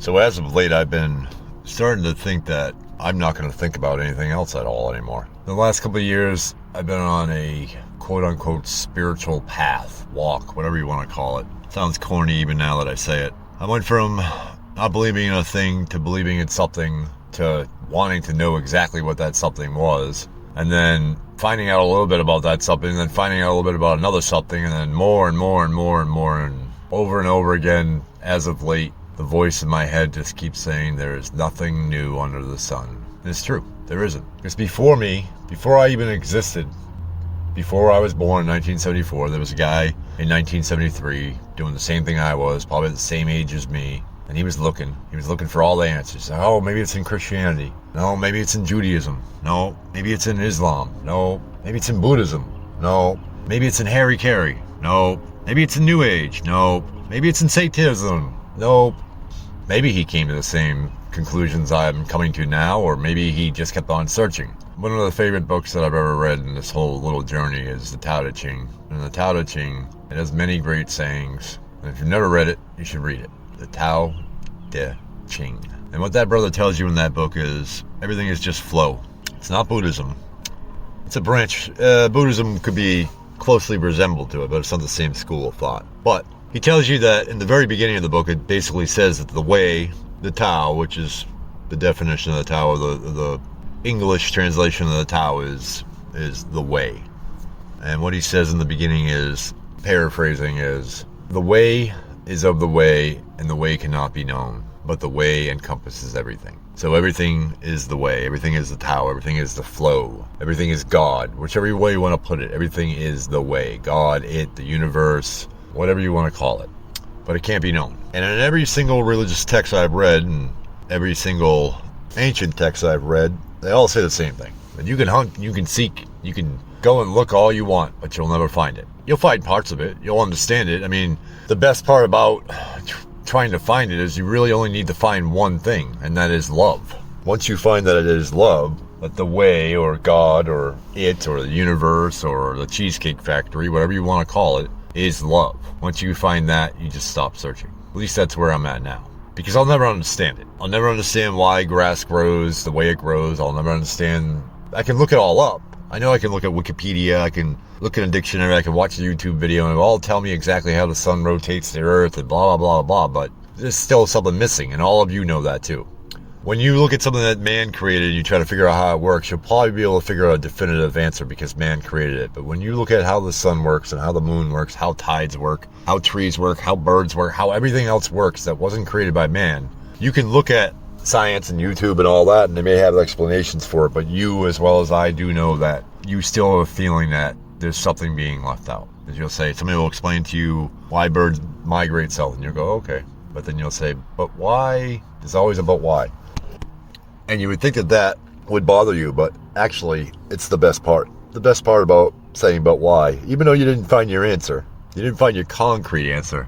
So as of late, I've been starting to think that I'm not going to think about anything else at all anymore. The last couple of years, I've been on a quote-unquote spiritual path, walk, whatever you want to call it. Sounds corny even now that I say it. I went from not believing in a thing to believing in something to wanting to know exactly what that something was, and then finding out a little bit about that something, and then finding out a little bit about another something, and then more and more and more and more, and over again. As of late, the voice in my head just keeps saying there is nothing new under the sun. And it's true, there isn't. Because before me, before I even existed, before I was born in 1974, there was a guy in 1973 doing the same thing I was, probably the same age as me, and he was looking for all the answers. Oh, maybe it's in Christianity. No, maybe it's in Judaism. No, maybe it's in Islam. No, maybe it's in Buddhism. No, maybe it's in Harry Carey. No, maybe it's in New Age. No, maybe it's in Satanism. No, maybe he came to the same conclusions I'm coming to now, or maybe he just kept on searching. One of the favorite books that I've ever read in this whole little journey is the Tao Te Ching. And the Tao Te Ching, it has many great sayings. And if you've never read it, you should read it. The Tao Te Ching. And what that brother tells you in that book is everything is just flow. It's not Buddhism. It's a branch. Buddhism could be closely resembled to it, but it's not the same school of thought. But he tells you that in the very beginning of the book, it basically says that the way, the Tao, which is the definition of the Tao, or the English translation of the Tao is the way. And what he says in the beginning is, paraphrasing, is the way is of the way, and the way cannot be known, but the way encompasses everything. So everything is the way, everything is the Tao, everything is the flow, everything is God, whichever way you want to put it. Everything is the way, God, it, the universe, whatever you want to call it, but it can't be known. And in every single religious text I've read, and every single ancient text I've read, they all say the same thing. And you can hunt, you can seek, you can go and look all you want, but you'll never find it. You'll find parts of it, you'll understand it. I mean, the best part about trying to find it is you really only need to find one thing, and that is love. Once you find that it is love, that the way, or God, or it, or the universe, or the Cheesecake Factory, whatever you want to call it, is love. Once you find that, you just stop searching. At least that's where I'm at now. Because I'll never understand it. I'll never understand why grass grows the way it grows. I'll never understand. I can look it all up. I know I can look at Wikipedia. I can look in a dictionary. I can watch a YouTube video and it'll all tell me exactly how the sun rotates the earth and blah, blah, blah, blah. But there's still something missing. And all of you know that too. When you look at something that man created and you try to figure out how it works, you'll probably be able to figure out a definitive answer because man created it. But when you look at how the sun works and how the moon works, how tides work, how trees work, how birds work, how everything else works that wasn't created by man, you can look at science and YouTube and all that and they may have explanations for it, but you as well as I do know that you still have a feeling that there's something being left out. As you'll say, somebody will explain to you why birds migrate south and you'll go, okay. But then you'll say, but why? There's always a but why. And you would think that that would bother you, but actually, it's the best part. The best part about saying but why, even though you didn't find your answer. You didn't find your concrete answer.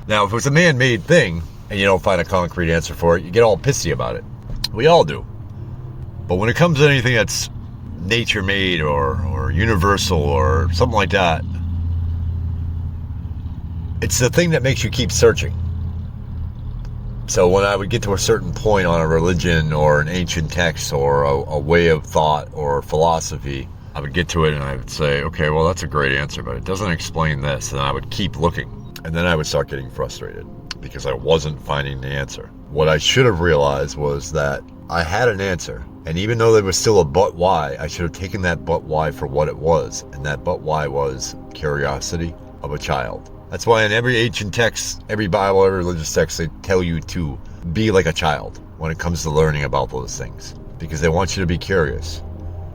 Now, if it's a man-made thing, and you don't find a concrete answer for it, you get all pissy about it. We all do. But when it comes to anything that's nature-made or universal or something like that, it's the thing that makes you keep searching. So when I would get to a certain point on a religion or an ancient text or a way of thought or philosophy, I would get to it and I would say, okay, well, that's a great answer, but it doesn't explain this. And I would keep looking. And then I would start getting frustrated because I wasn't finding the answer. What I should have realized was that I had an answer. And even though there was still a but why, I should have taken that but why for what it was. And that but why was curiosity of a child. That's why in every ancient text, every Bible, every religious text, they tell you to be like a child when it comes to learning about those things. Because they want you to be curious.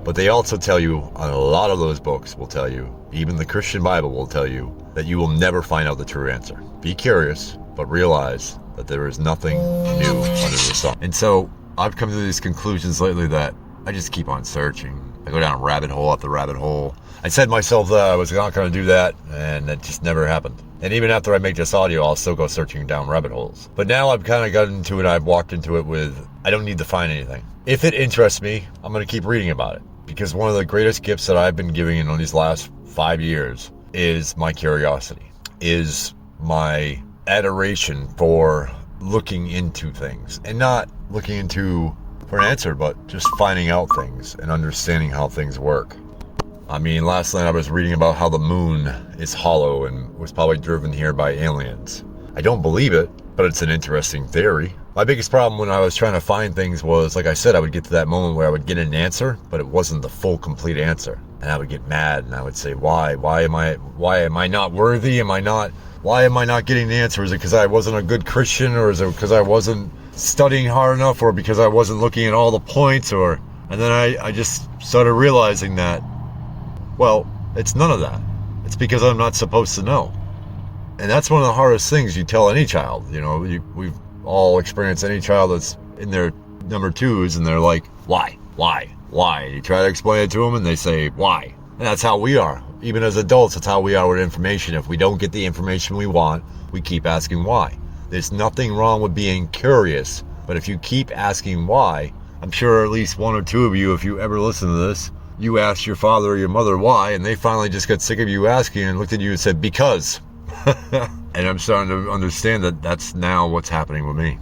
But they also tell you, on a lot of those books will tell you, even the Christian Bible will tell you, that you will never find out the true answer. Be curious, but realize that there is nothing new under the sun. And so I've come to these conclusions lately that I just keep on searching. I go down rabbit hole after rabbit hole. I said to myself that I was not going to do that, and that just never happened. And even after I make this audio, I'll still go searching down rabbit holes. But now I've kind of gotten into it, I've walked into it with, I don't need to find anything. If it interests me, I'm going to keep reading about it. Because one of the greatest gifts that I've been giving in these last 5 years is my curiosity, is my adoration for looking into things, and not looking into for an answer, but just finding out things and understanding how things work. I mean, last night I was reading about how the moon is hollow and was probably driven here by aliens. I don't believe it, but it's an interesting theory. My biggest problem when I was trying to find things was, like I said, I would get to that moment where I would get an answer, but it wasn't the full, complete answer. And I would get mad and I would say, why? Why am I not worthy? Why am I not getting the answer? Is it because I wasn't a good Christian, or is it because I wasn't studying hard enough, or because I wasn't looking at all the points, and then I just started realizing that, well, it's none of that. It's because I'm not supposed to know. And that's one of the hardest things you tell any child. We've all experienced any child that's in their number twos and they're like, why? You try to explain it to them and they say, why? And that's how we are. Even as adults, that's how we are with information. If we don't get the information we want, we keep asking why. There's nothing wrong with being curious, but if you keep asking why, I'm sure at least one or two of you, if you ever listen to this, you asked your father or your mother why, and they finally just got sick of you asking and looked at you and said, because. And I'm starting to understand that that's now what's happening with me.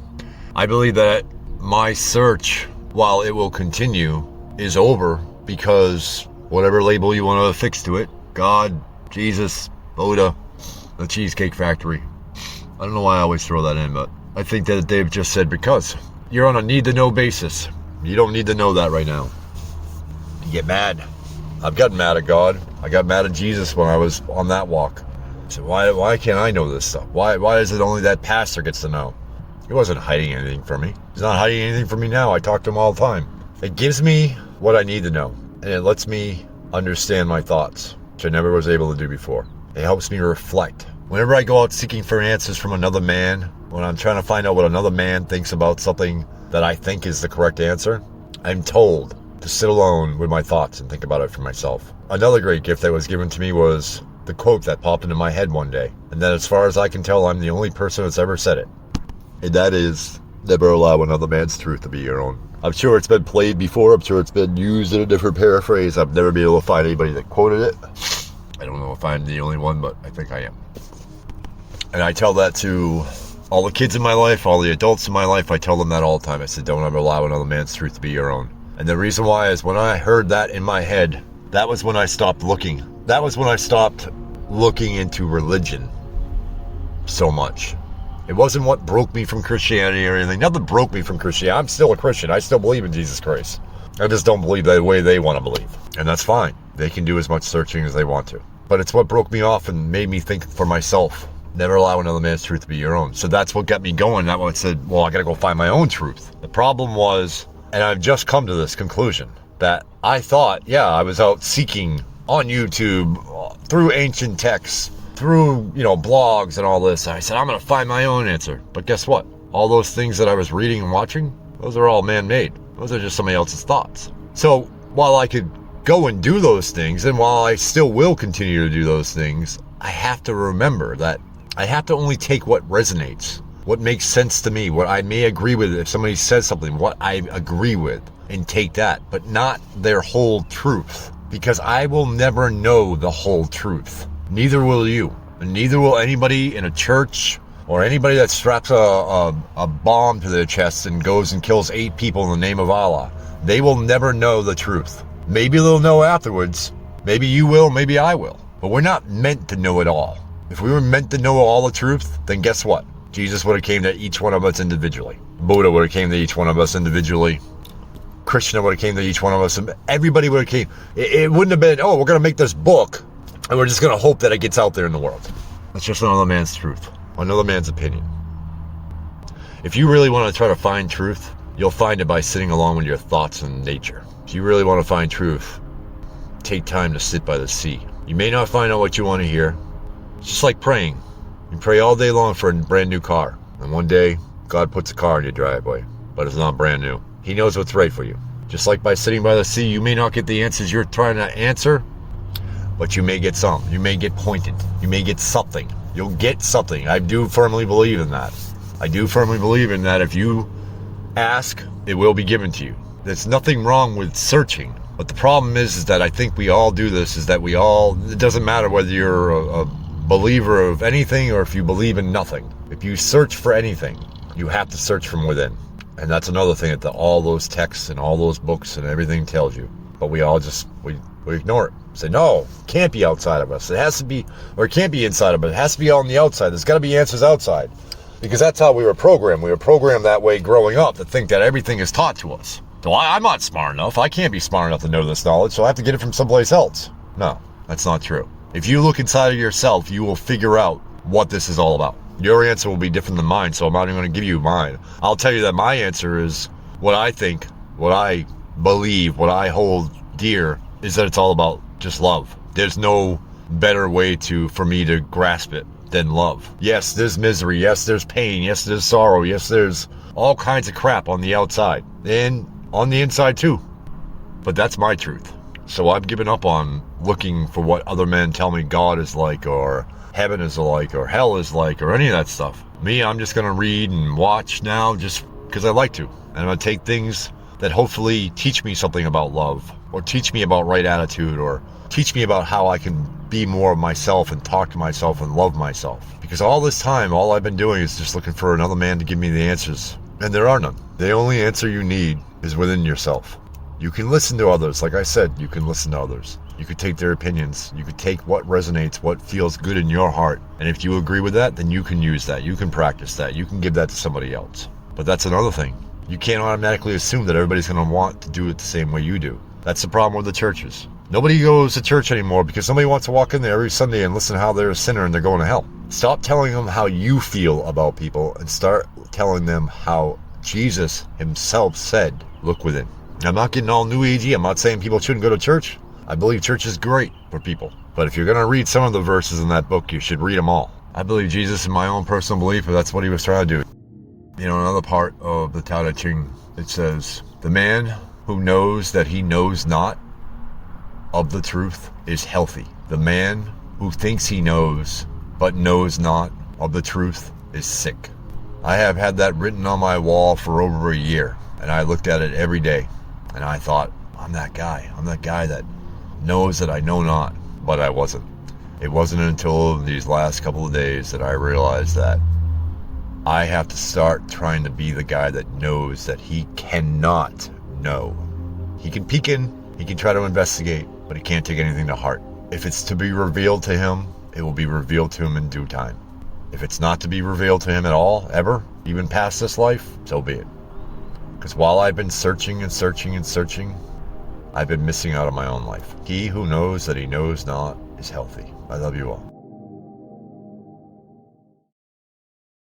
I believe that my search, while it will continue, is over because whatever label you want to affix to it, God, Jesus, Buddha, the Cheesecake Factory. I don't know why I always throw that in, but I think that Dave just said because. You're on a need-to-know basis. You don't need to know that right now. You get mad. I've gotten mad at God. I got mad at Jesus when I was on that walk. So why can't I know this stuff? Why is it only that pastor gets to know? He wasn't hiding anything from me. He's not hiding anything from me now. I talk to him all the time. It gives me what I need to know, and it lets me understand my thoughts, which I never was able to do before. It helps me reflect. Whenever I go out seeking for answers from another man, when I'm trying to find out what another man thinks about something that I think is the correct answer, I'm told to sit alone with my thoughts and think about it for myself. Another great gift that was given to me was the quote that popped into my head one day, and that as far as I can tell, I'm the only person that's ever said it. And that is, never allow another man's truth to be your own. I'm sure it's been played before. I'm sure it's been used in a different paraphrase. I've never been able to find anybody that quoted it. I don't know if I'm the only one, but I think I am. And I tell that to all the kids in my life, all the adults in my life. I tell them that all the time. I said, don't ever allow another man's truth to be your own. And the reason why is when I heard that in my head, that was when I stopped looking. That was when I stopped looking into religion so much. It wasn't what broke me from Christianity or anything. Nothing broke me from Christianity. I'm still a Christian. I still believe in Jesus Christ. I just don't believe the way they want to believe. And that's fine. They can do as much searching as they want to. But it's what broke me off and made me think for myself. Never allow another man's truth to be your own. So that's what got me going. That one said, well, I got to go find my own truth. The problem was, and I've just come to this conclusion, that I thought, I was out seeking on YouTube, through ancient texts, through, blogs and all this. I said, I'm going to find my own answer. But guess what? All those things that I was reading and watching, those are all man-made. Those are just somebody else's thoughts. So while I could go and do those things, and while I still will continue to do those things, I have to remember that I have to only take what resonates, what makes sense to me, what I may agree with. If somebody says something, what I agree with, and take that, but not their whole truth. Because I will never know the whole truth. Neither will you. And neither will anybody in a church or anybody that straps a bomb to their chest and goes and kills 8 people in the name of Allah. They will never know the truth. Maybe they'll know afterwards. Maybe you will, maybe I will. But we're not meant to know it all. If we were meant to know all the truth, then guess what? Jesus would have came to each one of us individually. Buddha would have came to each one of us individually. Krishna would have came to each one of us, and everybody would have came. It wouldn't have been, we're going to make this book, and we're just going to hope that it gets out there in the world. That's just another man's truth, another man's opinion. If you really want to try to find truth, you'll find it by sitting along with your thoughts and nature. If you really want to find truth, take time to sit by the sea. You may not find out what you want to hear. It's just like praying. You pray all day long for a brand new car, and one day, God puts a car in your driveway, but it's not brand new. He knows what's right for you. Just like by sitting by the sea, you may not get the answers you're trying to answer, but you may get some. You may get pointed. You may get something. You'll get something. I do firmly believe in that. I do firmly believe in that. If you ask, it will be given to you. There's nothing wrong with searching. But the problem is that I think we all do this, is that it doesn't matter whether you're a believer of anything or if you believe in nothing. If you search for anything, You have to search from within. And that's another thing that all those texts and all those books and everything tells you. But we all just, we ignore it. Say, no, it can't be outside of us. It has to be, or it can't be inside of us. It has to be on the outside. There's got to be answers outside. Because that's how we were programmed. We were programmed that way growing up, to think that everything is taught to us. So I'm not smart enough. I can't be smart enough to know this knowledge, so I have to get it from someplace else. No, that's not true. If you look inside of yourself, you will figure out what this is all about. Your answer will be different than mine, so I'm not even going to give you mine. I'll tell you that my answer is what I think, what I believe, what I hold dear, is that it's all about just love. There's no better way for me to grasp it than love. Yes, there's misery. Yes, there's pain. Yes, there's sorrow. Yes, there's all kinds of crap on the outside and on the inside too. But that's my truth. So I've given up on looking for what other men tell me God is like, or heaven is like, or hell is like, or any of that stuff. Me, I'm just going to read and watch now just because I like to. And I'm going to take things that hopefully teach me something about love, or teach me about right attitude, or teach me about how I can be more of myself and talk to myself and love myself. Because all this time, all I've been doing is just looking for another man to give me the answers. And there are none. The only answer you need is within yourself. You can listen to others. Like I said, you can listen to others. You could take their opinions. You could take what resonates, what feels good in your heart. And if you agree with that, then you can use that. You can practice that. You can give that to somebody else. But that's another thing. You can't automatically assume that everybody's going to want to do it the same way you do. That's the problem with the churches. Nobody goes to church anymore because somebody wants to walk in there every Sunday and listen to how they're a sinner and they're going to hell. Stop telling them how you feel about people and start telling them how Jesus himself said, look within. I'm not getting all new agey. I'm not saying people shouldn't go to church. I believe church is great for people. But if you're going to read some of the verses in that book, you should read them all. I believe Jesus in my own personal belief, but that's what he was trying to do. You know, another part of the Tao Te Ching, it says, the man who knows that he knows not of the truth is healthy. The man who thinks he knows but knows not of the truth is sick. I have had that written on my wall for over a year, and I looked at it every day, and I thought, I'm that guy. I'm that guy that knows that I know not, but I wasn't. It wasn't until these last couple of days that I realized that I have to start trying to be the guy that knows that he cannot know. He can peek in, he can try to investigate, but he can't take anything to heart. If it's to be revealed to him, it will be revealed to him in due time. If it's not to be revealed to him at all, ever, even past this life, so be it. Because while I've been searching and searching and searching, I've been missing out on my own life. He who knows that he knows not is healthy. I love you all.